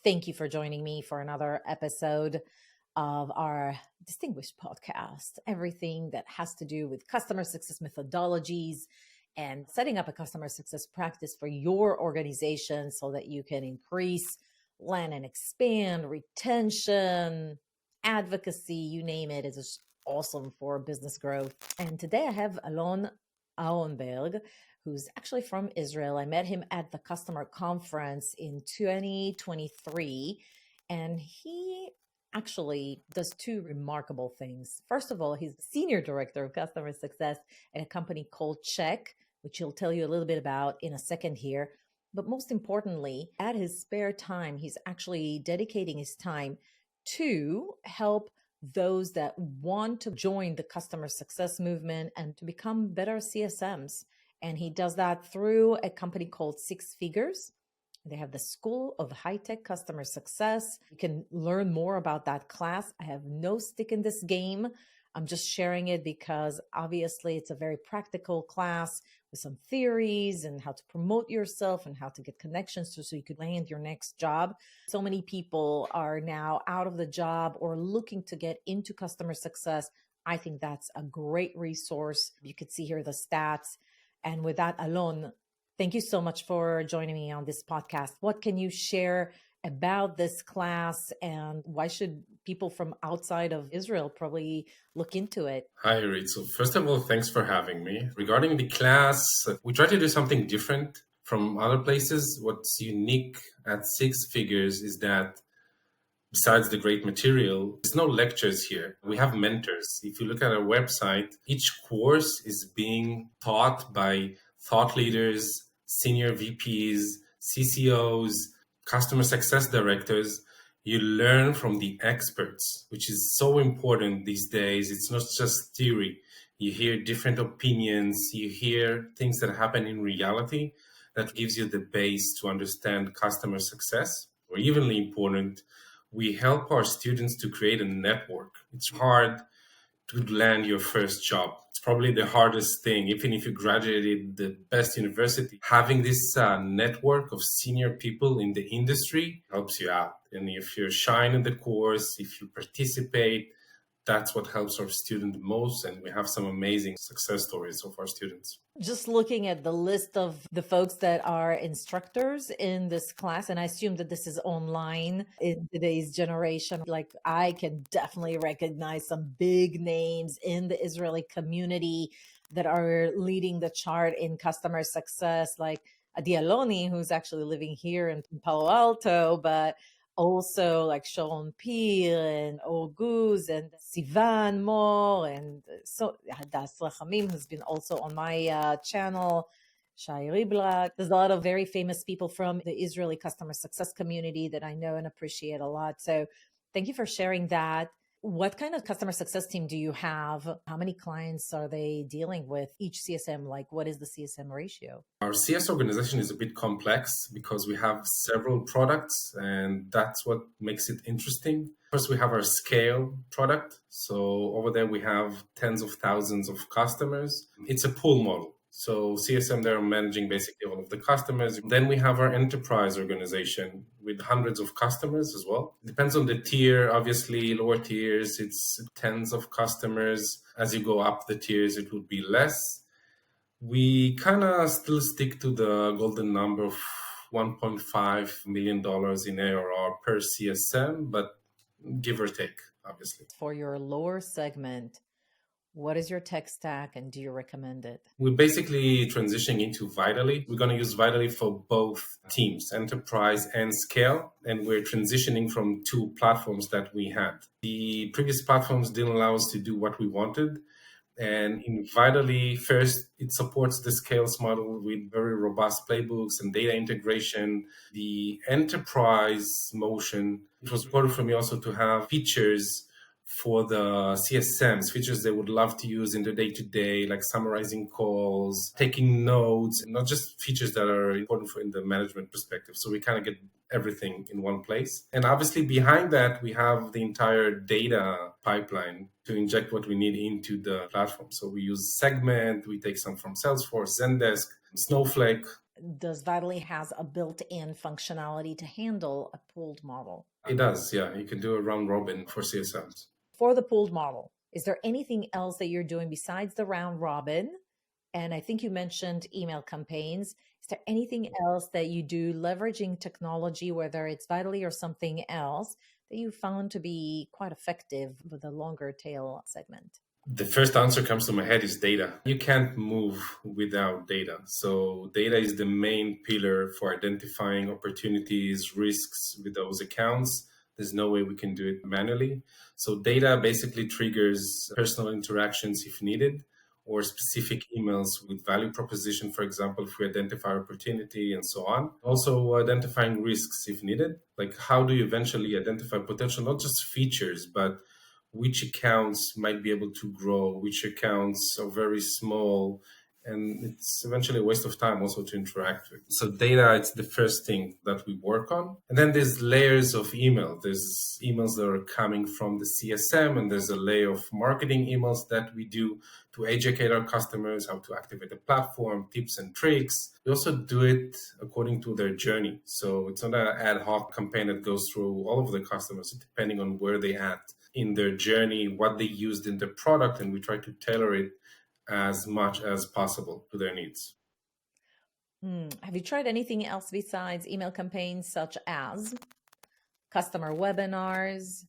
Thank you for joining me for another episode of our distinguished podcast, everything that has to do with customer success methodologies and setting up a customer success practice for your organization so that you can increase land and expand, retention, advocacy, you name it. It's just awesome for business growth. And today I have Alon Ahronberg, who's actually from Israel. I met him at the customer conference in 2023, and he actually does two remarkable things. First of all, he's the senior director of customer success at a company called Cheq, which he'll tell you a little bit about in a second here. But most importantly, at his spare time, he's actually dedicating his time to help those that want to join the customer success movement and to become better CSMs. And he does that through a company called 6 Figures. They have the School of High-Tech Customer Success. You can learn more about that class. I have no stick in this game. I'm just sharing it because obviously it's a very practical class with some theories and how to promote yourself and how to get connections so you could land your next job. So many people are now out of the job or looking to get into customer success. I think that's a great resource. You could see here the stats. And with that, Alon, thank you so much for joining me on this podcast. What can you share about this class and why should people from outside of Israel probably look into it? Hi, Reed. So first of all, thanks for having me. Regarding the class, we try to do something different from other places. What's unique at 6 Figures is that besides the great material, there's no lectures here. We have mentors. If you look at our website, each course is being taught by thought leaders, senior VPs, CCOs, customer success directors. You learn from the experts, which is so important these days. It's not just theory. You hear different opinions. You hear things that happen in reality that gives you the base to understand customer success. Or evenly important, we help our students to create a network. It's hard to land your first job. It's probably the hardest thing. Even if you graduated the best university, having this network of senior people in the industry helps you out. And if you're shine in the course, if you participate, that's what helps our student most. And we have some amazing success stories of our students. Just looking at the list of the folks that are instructors in this class, and I assume that this is online in today's generation, like I can definitely recognize some big names in the Israeli community that are leading the chart in customer success, like Adi Aloni, who's actually living here in Palo Alto, but also like Sharon Pir and Orguz and Sivan Mor and so 𝘧𝘪𝘭𝘦𝘵, who's been also on my channel, 𝘱𝘳𝘪𝘭𝘥𝘪𝘯𝘕. There's a lot of very famous people from the Israeli customer success community that I know and appreciate a lot. So thank you for sharing that. What kind of customer success team do you have? How many clients are they dealing with each CSM? Like, what is the CSM ratio? Our CS organization is a bit complex because we have several products, and that's what makes it interesting. First, we have our scale product. So over there, we have tens of thousands of customers. It's a pull model. So CSM, they're managing basically all of the customers. Then we have our enterprise organization with hundreds of customers as well. Depends on the tier. Obviously, lower tiers, it's tens of customers. As you go up the tiers, it would be less. We kind of still stick to the golden number of $1.5 million in ARR per CSM, but give or take, obviously. For your lower segment, what is your tech stack and do you recommend it? We're basically transitioning into Vitally. We're going to use Vitally for both teams, enterprise and scale. And we're transitioning from 2 platforms that we had. The previous platforms didn't allow us to do what we wanted. And in Vitally, first, it supports the scales model with very robust playbooks and data integration. The enterprise motion, it was important for me also to have features for the CSMs, features they would love to use in the day-to-day, like summarizing calls, taking notes, and not just features that are important for in the management perspective. So we kind of get everything in one place. And obviously behind that, we have the entire data pipeline to inject what we need into the platform. So we use Segment, we take some from Salesforce, Zendesk, Snowflake. does Vitally has a built-in functionality to handle a pooled model? It does, yeah. You can do a round robin for CSMs. For the pooled model, is there anything else that you're doing besides the round robin? And I think you mentioned email campaigns. Is there anything else that you do leveraging technology, whether it's Vitally or something else, that you found to be quite effective with a longer tail segment? The first answer comes to my head is data. You can't move without data. So data is the main pillar for identifying opportunities, risks with those accounts. There's no way we can do it manually. So data basically triggers personal interactions if needed, or specific emails with value proposition, for example, if we identify opportunity and so on. Also identifying risks if needed. Like how do you eventually identify potential, not just features, but which accounts might be able to grow, which accounts are very small, and it's eventually a waste of time also to interact with. So data, it's the first thing that we work on. And then there's layers of email. There's emails that are coming from the CSM, and there's a layer of marketing emails that we do to educate our customers how to activate the platform, tips and tricks. We also do it according to their journey. So it's not an ad hoc campaign that goes through all of the customers, depending on where they at in their journey, what they used in the product, and we try to tailor it as much as possible to their needs. Have you tried anything else besides email campaigns, such as customer webinars,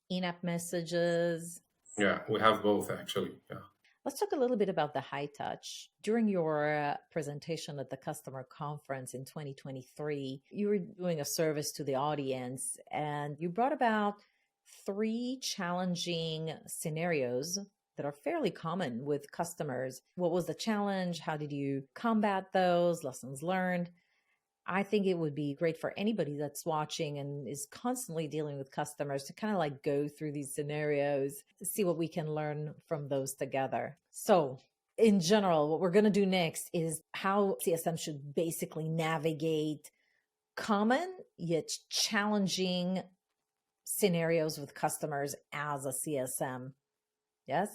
in-app messages? Yeah, we have both actually. Yeah. Let's talk a little bit about the high touch. During your presentation at the customer conference in 2023, you were doing a service to the audience, and you brought about 3 challenging scenarios that are fairly common with customers. What was the challenge? How did you combat those? Lessons learned? I think it would be great for anybody that's watching and is constantly dealing with customers to kind of like go through these scenarios to see what we can learn from those together. So in general, what we're going to do next is how CSM should basically navigate common yet challenging scenarios with customers as a CSM. Yes?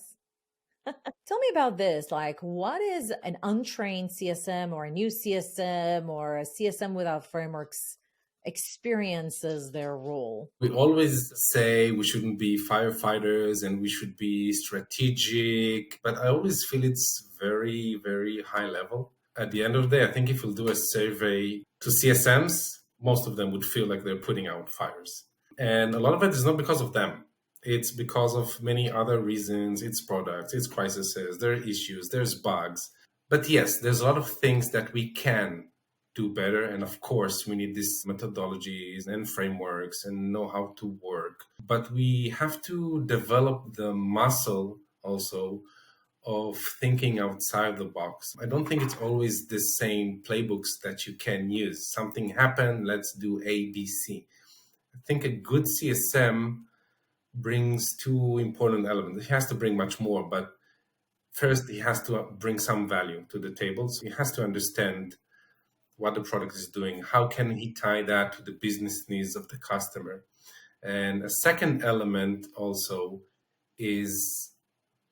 Tell me about this. Like, what is an untrained CSM or a new CSM or a CSM without frameworks experiences their role? We always say we shouldn't be firefighters and we should be strategic, but I always feel it's very, very high level. At the end of the day, I think if we'll do a survey to CSMs, most of them would feel like they're putting out fires. And a lot of it is not because of them. It's because of many other reasons. It's products, it's crises, there are issues, there's bugs. But yes, there's a lot of things that we can do better. And of course, we need these methodologies and frameworks and know how to work. But we have to develop the muscle also of thinking outside the box. I don't think it's always the same playbooks that you can use. Something happened, let's do A, B, C. I think a good CSM brings 2 important elements. He has to bring much more, but first he has to bring some value to the table. So he has to understand what the product is doing. How can he tie that to the business needs of the customer? And a second element also is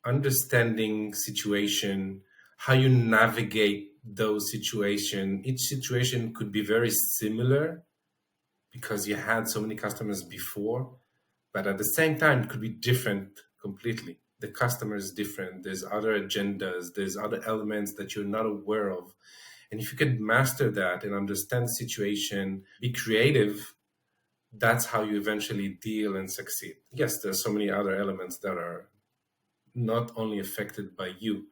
understanding situation, how you navigate those situations. Each situation could be very similar because you had so many customers before, but at the same time, it could be different completely. The customer is different. There's other agendas. There's other elements that you're not aware of. And if you can master that and understand the situation, be creative, that's how you eventually deal and succeed. Yes, there's so many other elements that are not only affected by you,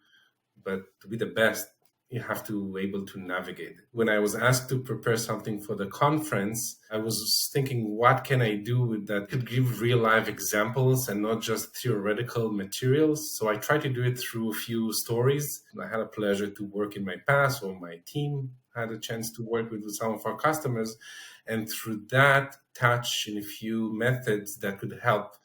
but to be the best, you have to be able to navigate it. When I was asked to prepare something for the conference, I was thinking, what can I do that could give real life examples and not just theoretical materials? So I tried to do it through a few stories. I had a pleasure to work in my past, or my team had a chance to work with some of our customers. And through that, touch in a few methods that could help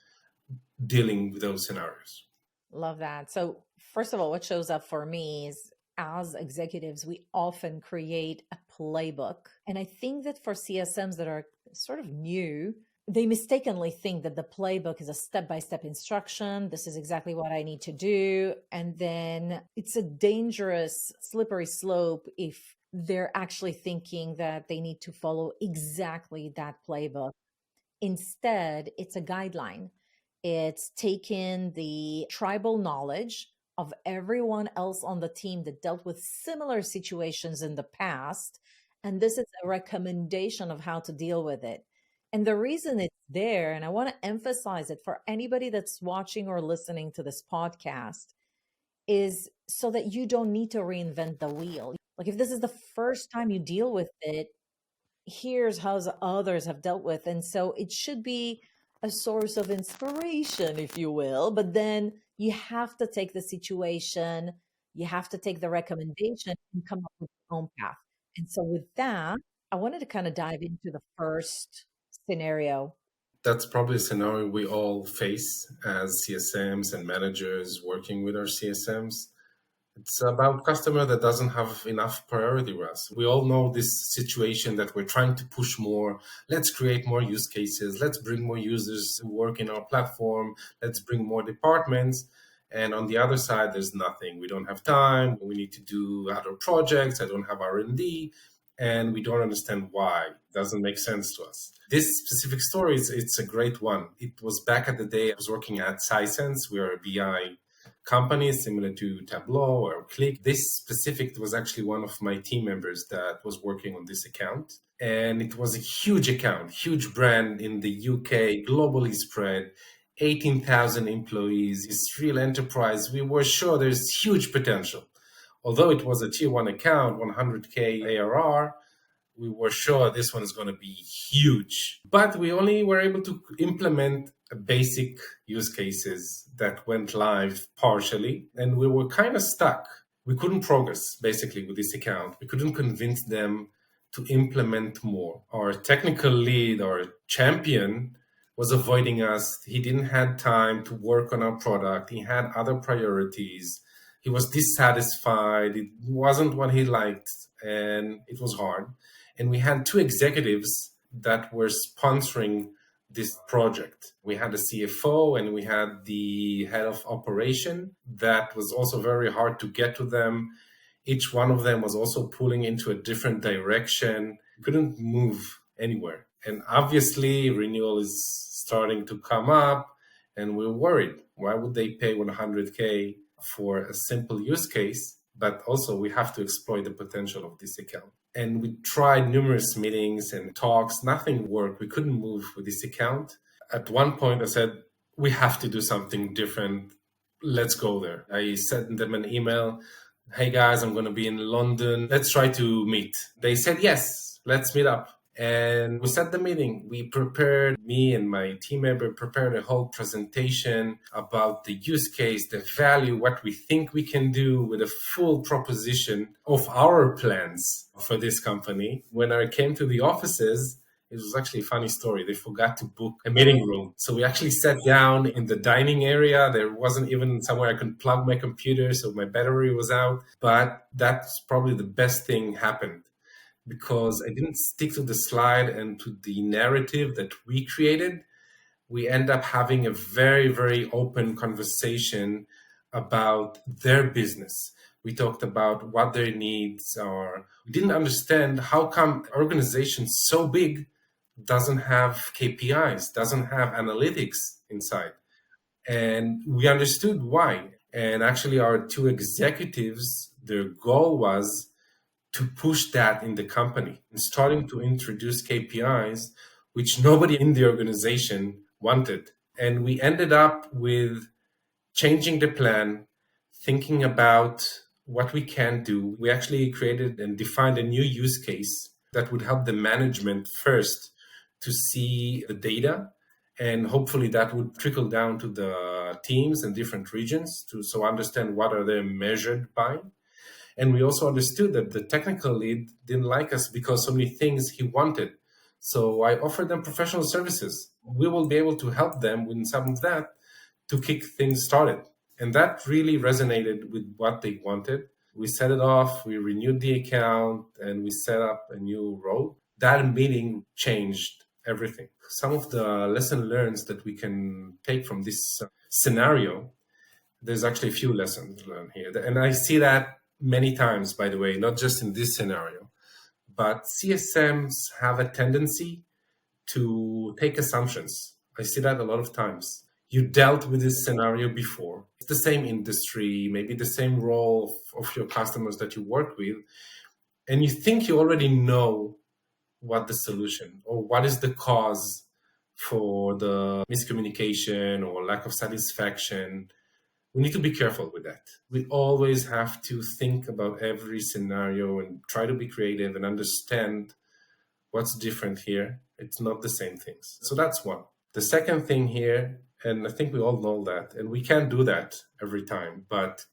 dealing with those scenarios. Love that. So first of all, what shows up for me is, as executives, we often create a playbook. And I think that for CSMs that are sort of new, they mistakenly think that the playbook is a step-by-step instruction. This is exactly what I need to do. And then it's a dangerous, slippery slope if they're actually thinking that they need to follow exactly that playbook. Instead, it's a guideline. It's taking the tribal knowledge of everyone else on the team that dealt with similar situations in the past. And this is a recommendation of how to deal with it. And the reason it's there, and I want to emphasize it for anybody that's watching or listening to this podcast, is so that you don't need to reinvent the wheel. Like if this is the first time you deal with it, here's how others have dealt with. And so it should be a source of inspiration, if you will. But then you have to take the situation, you have to take the recommendation and come up with your own path. And so with that, I wanted to kind of dive into the first scenario. That's probably a scenario we all face as CSMs and managers working with our CSMs. It's about customer that doesn't have enough priority with us. We all know this situation that we're trying to push more. Let's create more use cases. Let's bring more users to work in our platform. Let's bring more departments. And on the other side, there's nothing. We don't have time. We need to do other projects. I don't have R&D. And we don't understand why. It doesn't make sense to us. This specific story, it's a great one. It was back at the day I was working at Sisense. We are a BI company similar to Tableau or Click. This specific was actually one of my team members that was working on this account. And it was a huge account, huge brand in the UK, globally spread, 18,000 employees. It's real enterprise. We were sure there's huge potential. Although it was a tier one account, 100K ARR, we were sure this one is going to be huge. But we only were able to implement basic use cases that went live partially, and we were kind of stuck. We couldn't progress basically with this account. We couldn't convince them to implement more. Our technical lead, our champion, was avoiding us. He didn't have time to work on our product. He had other priorities. He was dissatisfied. It wasn't what he liked, and it was hard. And we had two executives that were sponsoring this project. We had a CFO and we had the head of operation. That was also very hard to get to them. Each one of them was also pulling into a different direction. Couldn't move anywhere. And obviously renewal is starting to come up and we're worried. Why would they pay 100K for a simple use case? But also we have to exploit the potential of this account. And we tried numerous meetings and talks. Nothing worked. We couldn't move with this account. At one point, I said, we have to do something different. Let's go there. I sent them an email. Hey, guys, I'm going to be in London. Let's try to meet. They said, yes, let's meet up. And we set the meeting. We prepared, me and my team member prepared a whole presentation about the use case, the value, what we think we can do with a full proposition of our plans for this company. When I came to the offices, it was actually a funny story. They forgot to book a meeting room. So we actually sat down in the dining area. There wasn't even somewhere I could plug my computer, so my battery was out. But that's probably the best thing happened, because I didn't stick to the slide and to the narrative that we created. We end up having a very, very open conversation about their business. We talked about what their needs are. We didn't understand how come organization so big doesn't have KPIs, doesn't have analytics inside. And we understood why. And actually our two executives, their goal was to push that in the company and starting to introduce KPIs, which nobody in the organization wanted. And we ended up with changing the plan, thinking about what we can do. We actually created and defined a new use case that would help the management first to see the data. And hopefully that would trickle down to the teams and different regions to so understand what are they measured by. And we also understood that the technical lead didn't like us because so many things he wanted. So I offered them professional services. We will be able to help them with some of that to kick things started. And that really resonated with what they wanted. We set it off, we renewed the account, and we set up a new role. That meeting changed everything. Some of the lesson learned that we can take from this scenario, there's actually a few lessons learned here. And I see that many times, by the way, not just in this scenario, but CSMs have a tendency to take assumptions. I see that a lot of times. You dealt with this scenario before. It's the same industry, maybe the same role of your customers that you work with, and you think you already know what the solution or what is the cause for the miscommunication or lack of satisfaction. We need to be careful with that. We always have to think about every scenario and try to be creative and understand what's different here. It's not the same things. So that's one. The second thing here, and I think we all know that, and we can't do that every time, but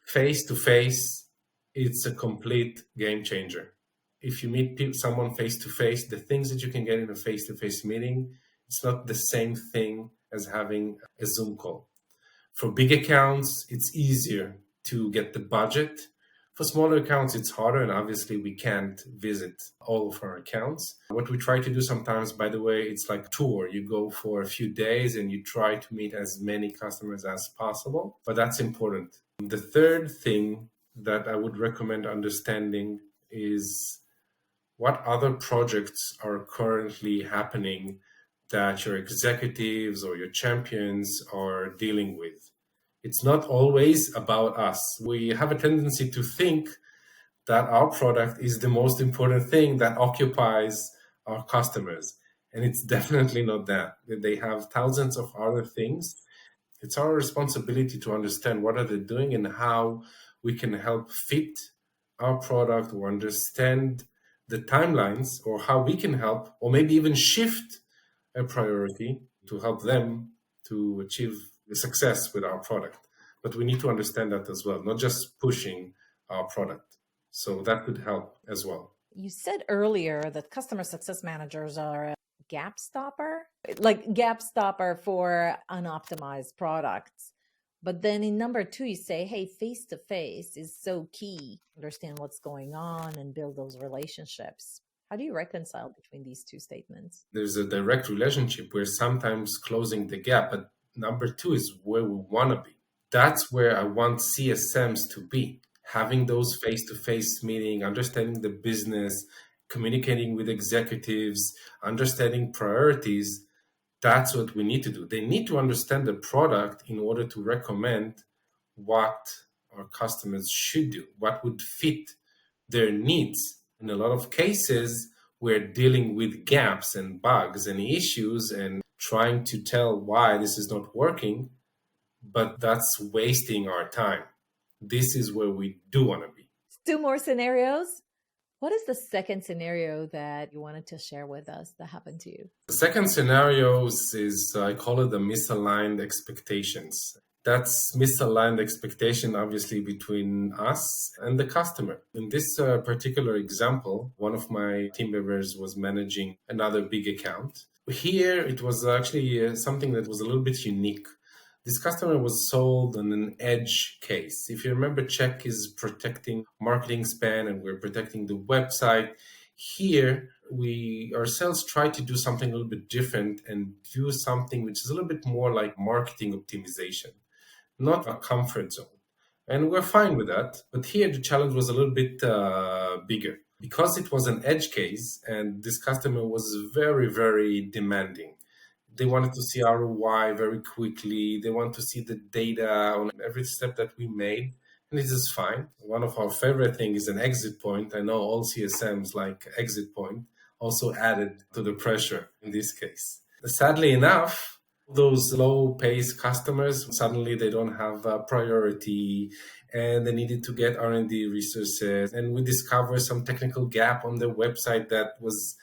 face-to-face, it's a complete game changer. If you meet someone face-to-face, the things that you can get in a face-to-face meeting, it's not the same thing as having a Zoom call. For big accounts, it's easier to get the budget. For smaller accounts, it's harder, and obviously we can't visit all of our accounts. What we try to do sometimes, by the way, it's like a tour. You go for a few days and you try to meet as many customers as possible, but that's important. The third thing that I would recommend understanding is what other projects are currently happening that your executives or your champions are dealing with. It's not always about us. We have a tendency to think that our product is the most important thing that occupies our customers. And it's definitely not that. They have thousands of other things. It's our responsibility to understand what are they doing and how we can help fit our product or understand the timelines or how we can help or maybe even shift a priority to help them to achieve the success with our product. But we need to understand that as well, not just pushing our product. So that could help as well. You said earlier that customer success managers are a gap stopper, like gap stopper for unoptimized products. But then in number 2, you say, hey, face-to-face is so key. Understand what's going on and build those relationships. How do you reconcile between these two statements? There's a direct relationship. We're sometimes closing the gap, but number 2 is where we want to be. That's where I want CSMs to be. Having those face-to-face meetings, understanding the business, communicating with executives, understanding priorities. That's what we need to do. They need to understand the product in order to recommend what our customers should do, what would fit their needs. In a lot of cases, we're dealing with gaps and bugs and issues and trying to tell why this is not working, but that's wasting our time. This is where we do want to be. 2 more scenarios. What is the second scenario that you wanted to share with us that happened to you? The second scenario is, I call it the misaligned expectations. That's misaligned expectation, obviously, between us and the customer. In this particular example, one of my team members was managing another big account. Here, it was actually something that was a little bit unique. This customer was sold on an edge case. If you remember, Cheq is protecting marketing span and we're protecting the website. Here, we ourselves try to do something a little bit different and do something which is a little bit more like marketing optimization, not a comfort zone. And we're fine with that. But here, the challenge was a little bit bigger because it was an edge case and this customer was very, very demanding. They wanted to see ROI very quickly. They want to see the data on every step that we made. And this is fine. One of our favorite things is an exit point. I know all CSMs like exit point, also added to the pressure in this case. Sadly enough, those low-paced customers, suddenly they don't have a priority and they needed to get R&D resources. And we discovered some technical gap on their website that was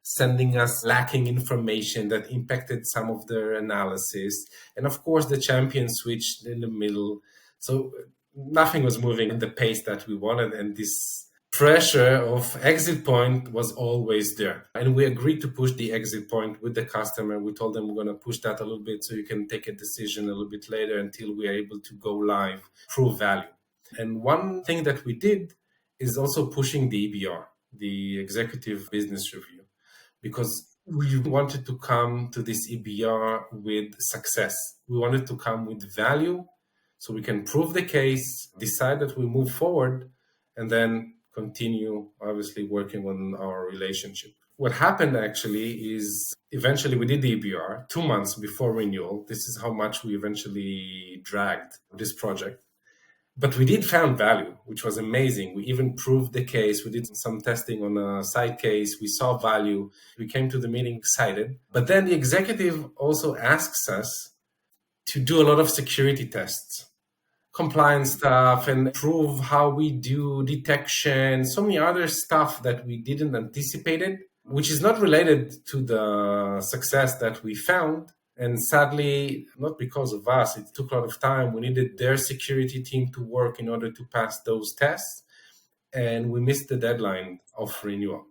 sending us lacking information that impacted some of their analysis. And of course, the champion switched in the middle. So nothing was moving at the pace that we wanted. And this pressure of exit point was always there. And we agreed to push the exit point with the customer. We told them we're going to push that a little bit so you can take a decision a little bit later until we are able to go live, prove value. And one thing that we did is also pushing the EBR, the Executive Business Review, because we wanted to come to this EBR with success. We wanted to come with value so we can prove the case, decide that we move forward, and then continue, obviously, working on our relationship. What happened actually is eventually we did the EBR 2 months before renewal. This is how much we eventually dragged this project. But we did found value, which was amazing. We even proved the case. We did some testing on a side case. We saw value. We came to the meeting excited. But then the executive also asks us to do a lot of security tests, compliance stuff, and prove how we do detection, so many other stuff that we didn't anticipate it, which is not related to the success that we found. And sadly, not because of us, it took a lot of time. We needed their security team to work in order to pass those tests. And we missed the deadline of renewal.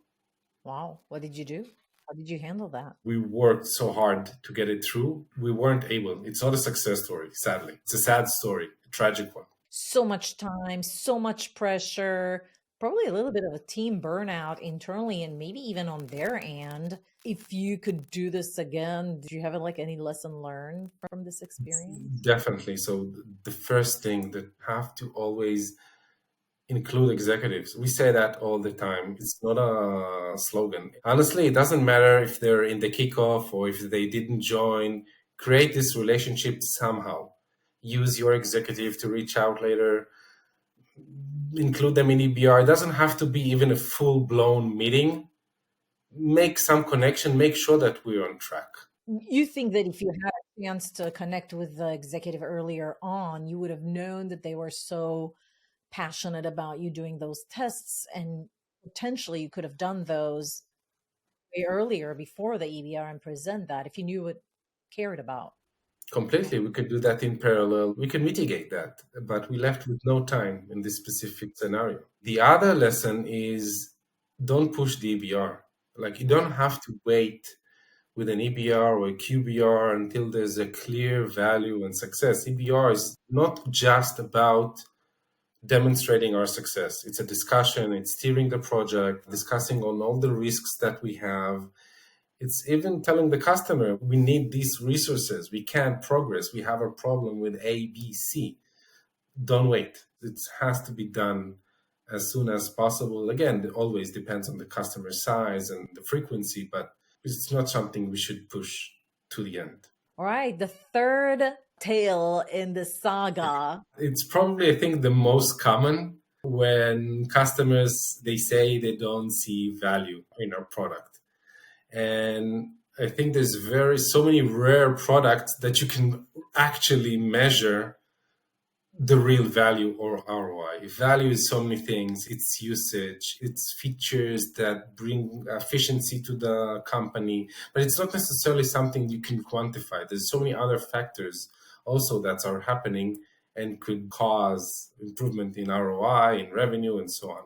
Wow. What did you do? How did you handle that? We worked so hard to get it through. We weren't able. It's not a success story, sadly. It's a sad story, a tragic one. So much time, so much pressure, probably a little bit of a team burnout internally and maybe even on their end. If you could do this again, do you have any lesson learned from this experience? Definitely. So the first thing that have to always include executives. We say that all the time. It's not a slogan. Honestly, it doesn't matter if they're in the kickoff or if they didn't join. Create this relationship somehow. Use your executive to reach out later. Include them in EBR. It doesn't have to be even a full-blown meeting. Make some connection. Make sure that we're on track. You think that if you had a chance to connect with the executive earlier on, you would have known that they were so passionate about you doing those tests, and potentially you could have done those way earlier before the EBR and present that if you knew what cared about. Completely. We could do that in parallel. We can mitigate that, but we left with no time in this specific scenario. The other lesson is don't push the EBR. You don't have to wait with an EBR or a QBR until there's a clear value and success. EBR is not just about demonstrating our success. It's a discussion. It's steering the project, discussing on all the risks that we have. It's even telling the customer, we need these resources. We can't progress. We have a problem with A, B, C. Don't wait. It has to be done as soon as possible. Again, it always depends on the customer size and the frequency, but it's not something we should push to the end. All right. The third tale in the saga. It's probably, I think, the most common when customers, they say they don't see value in our product. And I think there's so many rare products that you can actually measure the real value or ROI. Value is so many things. It's usage, it's features that bring efficiency to the company, but it's not necessarily something you can quantify. There's so many other factors also that are happening and could cause improvement in ROI, in revenue, and so on.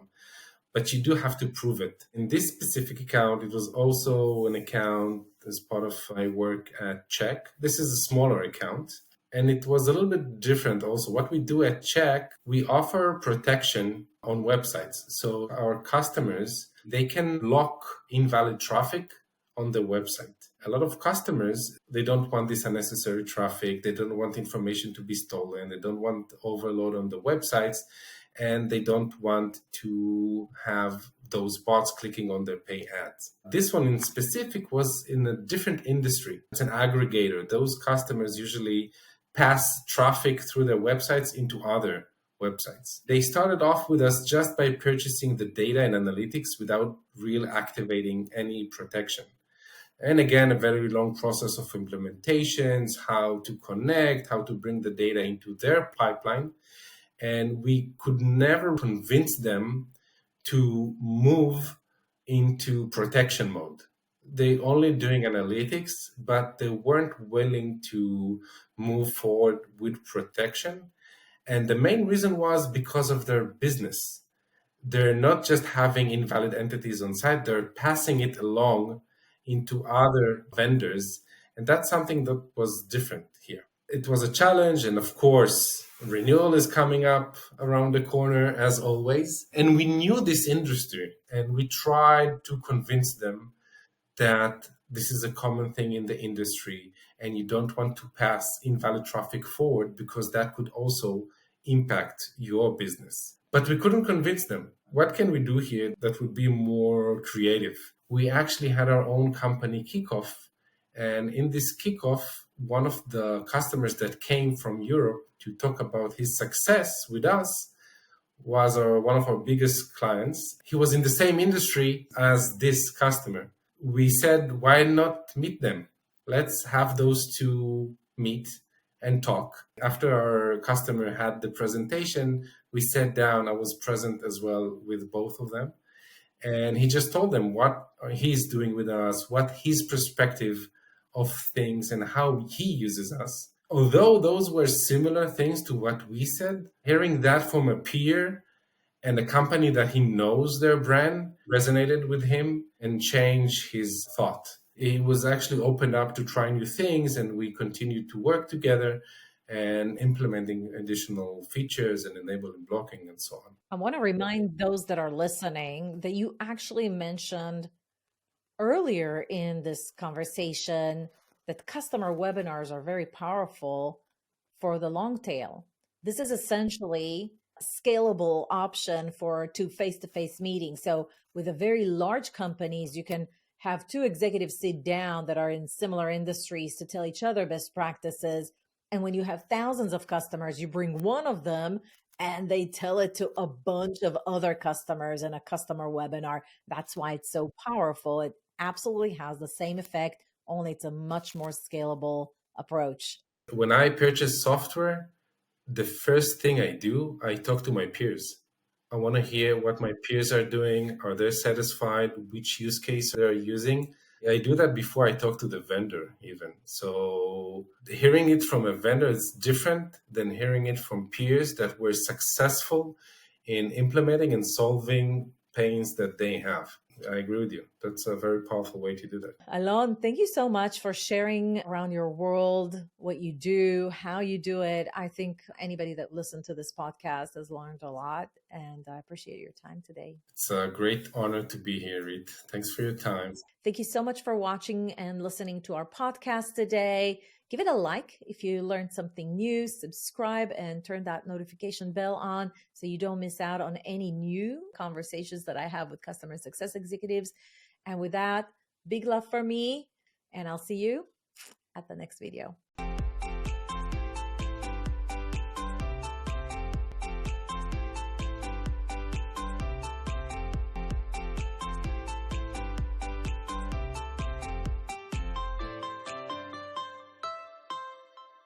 But you do have to prove it. In this specific account, it was also an account as part of my work at Cheq. This is a smaller account, and it was a little bit different also. What we do at Cheq, we offer protection on websites. So our customers, they can block invalid traffic on the website. A lot of customers, they don't want this unnecessary traffic. They don't want information to be stolen. They don't want overload on the websites. And they don't want to have those bots clicking on their pay ads. This one in specific was in a different industry. It's an aggregator. Those customers usually pass traffic through their websites into other websites. They started off with us just by purchasing the data and analytics without real activating any protection. And again, a very long process of implementations, how to connect, how to bring the data into their pipeline. And we could never convince them to move into protection mode. They only doing analytics, but they weren't willing to move forward with protection. And the main reason was because of their business. They're not just having invalid entities on site, they're passing it along into other vendors. And that's something that was different here. It was a challenge, and of course, renewal is coming up around the corner as always. And we knew this industry, and we tried to convince them that this is a common thing in the industry, and you don't want to pass invalid traffic forward because that could also impact your business. But we couldn't convince them. What can we do here that would be more creative? We actually had our own company kickoff. And in this kickoff, one of the customers that came from Europe to talk about his success with us was one of our biggest clients. He was in the same industry as this customer. We said, why not meet them? Let's have those two meet and talk. After our customer had the presentation, we sat down. I was present as well with both of them. And he just told them what he's doing with us, what his perspective of things and how he uses us. Although those were similar things to what we said, hearing that from a peer and a company that he knows their brand resonated with him and changed his thought. He was actually opened up to try new things, and we continued to work together and implementing additional features and enabling blocking and so on. I want to remind those that are listening that you actually mentioned earlier in this conversation that customer webinars are very powerful for the long tail. This is essentially a scalable option for two face-to-face meetings. So with the very large companies, you can have two executives sit down that are in similar industries to tell each other best practices. And when you have thousands of customers, you bring one of them and they tell it to a bunch of other customers in a customer webinar. That's why it's so powerful. It absolutely has the same effect, only it's a much more scalable approach. When I purchase software, the first thing I do, I talk to my peers. I want to hear what my peers are doing. Are they satisfied? Which use case they're using? I do that before I talk to the vendor even. So hearing it from a vendor is different than hearing it from peers that were successful in implementing and solving pains that they have. I agree with you. That's a very powerful way to do that. Alon, thank you so much for sharing around your world, what you do, how you do it. I think anybody that listened to this podcast has learned a lot, and I appreciate your time today. It's a great honor to be here, Reed. Thanks for your time. Thank you so much for watching and listening to our podcast today. Give it a like if you learned something new, subscribe and turn that notification bell on so you don't miss out on any new conversations that I have with customer success executives. And with that, big love for me, and I'll see you at the next video.